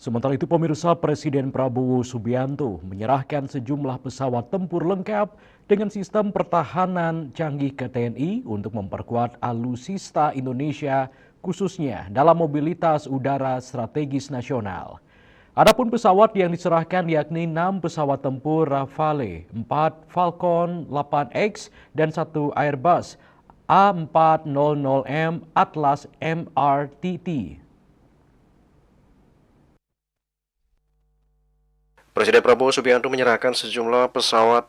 Sementara itu pemirsa Presiden Prabowo Subianto menyerahkan sejumlah pesawat tempur lengkap dengan sistem pertahanan canggih ke TNI untuk memperkuat alutsista Indonesia khususnya dalam mobilitas udara strategis nasional. Adapun pesawat yang diserahkan yakni 6 pesawat tempur Rafale, 4 Falcon 8X dan 1 Airbus A400M Atlas MRTT. Presiden Prabowo Subianto menyerahkan sejumlah pesawat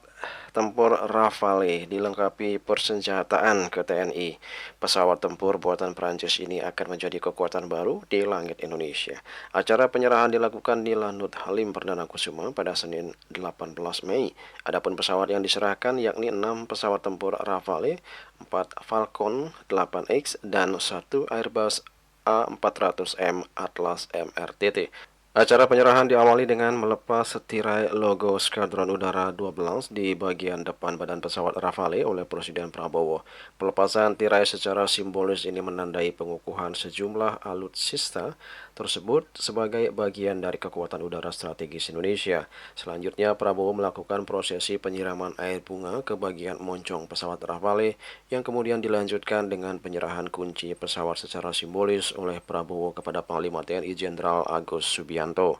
tempur Rafale dilengkapi persenjataan ke TNI. Pesawat tempur buatan Prancis ini akan menjadi kekuatan baru di langit Indonesia. Acara penyerahan dilakukan di Lanut Halim Perdana Kusuma pada Senin 18 Mei. Adapun pesawat yang diserahkan yakni 6 pesawat tempur Rafale, 4 Falcon 8X dan 1 Airbus A400M Atlas MRTT. Acara penyerahan diawali dengan melepas tirai logo Skadron Udara 12 di bagian depan badan pesawat Rafale oleh Presiden Prabowo. Pelepasan tirai secara simbolis ini menandai pengukuhan sejumlah alutsista tersebut sebagai bagian dari kekuatan udara strategis Indonesia. Selanjutnya, Prabowo melakukan prosesi penyiraman air bunga ke bagian moncong pesawat Rafale yang kemudian dilanjutkan dengan penyerahan kunci pesawat secara simbolis oleh Prabowo kepada Panglima TNI Jenderal Agus Subianto.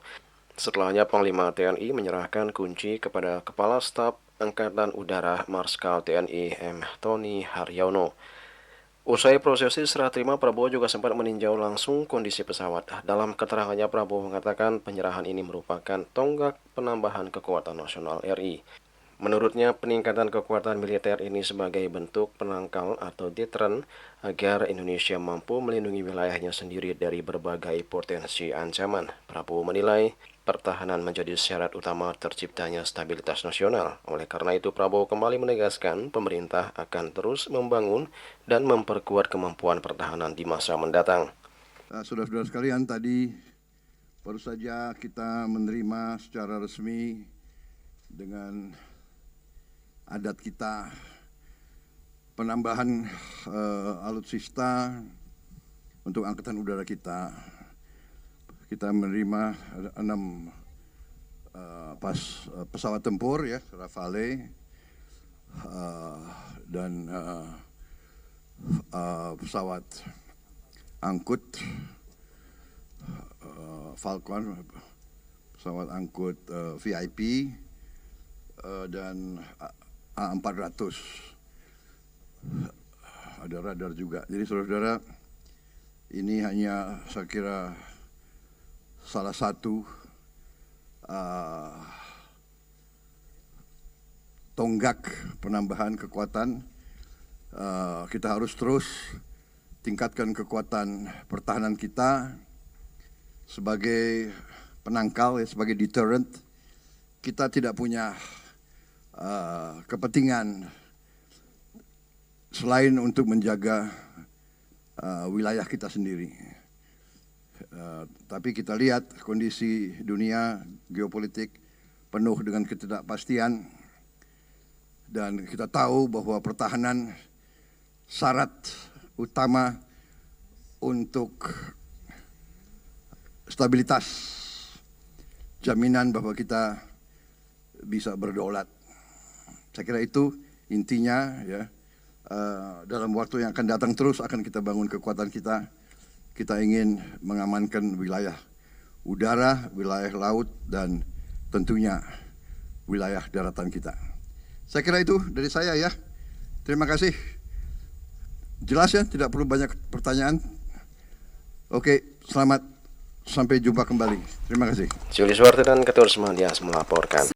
Setelahnya Panglima TNI menyerahkan kunci kepada Kepala Staf Angkatan Udara Marskal TNI M. Tony Haryono. Usai prosesi serah terima, Prabowo juga sempat meninjau langsung kondisi pesawat. Dalam keterangannya, Prabowo mengatakan penyerahan ini merupakan tonggak penambahan kekuatan nasional RI. Menurutnya, peningkatan kekuatan militer ini sebagai bentuk penangkal atau deteren agar Indonesia mampu melindungi wilayahnya sendiri dari berbagai potensi ancaman. Prabowo menilai pertahanan menjadi syarat utama terciptanya stabilitas nasional. Oleh karena itu, Prabowo kembali menegaskan pemerintah akan terus membangun dan memperkuat kemampuan pertahanan di masa mendatang. Saudara-saudara sekalian, tadi baru saja kita menerima secara resmi dengan adat kita penambahan alutsista untuk angkatan udara kita. Kita menerima 6 pesawat tempur ya, Rafale dan pesawat angkut Falcon, pesawat angkut VIP dan A400. Ada radar juga. Jadi saudara-saudara, ini hanya saya kira salah satu tonggak penambahan kekuatan. Kita harus terus tingkatkan kekuatan pertahanan kita sebagai penangkal, sebagai deterrent. Kita tidak punya kepentingan selain untuk menjaga wilayah kita sendiri. Tapi kita lihat kondisi dunia geopolitik penuh dengan ketidakpastian dan kita tahu bahwa pertahanan syarat utama untuk stabilitas, jaminan bahwa kita bisa berdaulat. Saya kira itu intinya ya. Dalam waktu yang akan datang terus akan kita bangun kekuatan kita. Kita ingin mengamankan wilayah udara, wilayah laut, dan tentunya wilayah daratan kita. Saya kira itu dari saya ya. Terima kasih. Jelas ya, tidak perlu banyak pertanyaan. Oke, selamat. Sampai jumpa kembali. Terima kasih. Julius Warte dan Ketua Semadias melaporkan.